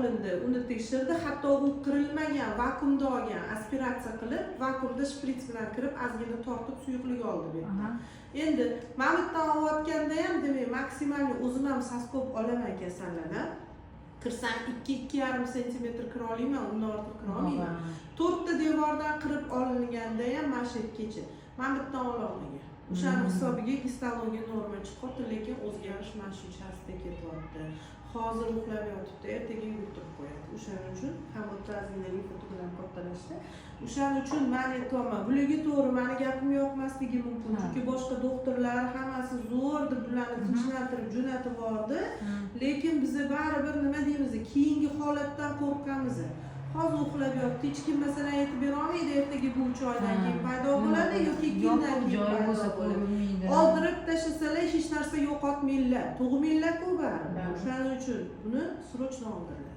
olindi, uni tekshirdi, hatto u qirilmagan, vakuumda olgan, aspiratsiya qilib, vakuumda shprits bilan kirib, ozgina tortib suyuqlik oldi bu yerda. Endi mana bu yerdan olayotganda ham demak maksimalni o'zim ham saskop olaman kasallanib. Kirsam 2-2,5 sentimetr kira olaman, undan ortiq kira olmayman. 4 ta devordan qirib olinganda ham mana shu yergacha. Mana bu yerdan ola olmagan. O'shaning hisobiga histologiya norma chiqdi, lekin o'zgarish mana shu chastda ketyapti. Hozir uxlab yotibdi, ertaga yugurtirib qo'yadi. O'shaning uchun ham o'tkazinglarga foto bilan kattalashdi. O'shaning uchun men aytaman, bularga to'g'ri meni gapim yoqmasligi mumkin. Chunki boshqa doktorlar hammasi zo'r deb bularni tinchlantirib jo'natib yubordi. Lekin biz baribir nima deymiz, keyingi holatdan qo'rqamiz. Hozir uxlab yotdi, hech kim masalan aytib bera olmaydi, ertaga bu 3 oydan keyin paydo bo'ladi yoki 2 yildan keyin paydo bo'ladi. Oldirib tashlasalar hech narsa yo'qotmaylar. Tug'maylar-ku baribir. O'shaning uchun buni srochno oldiradi.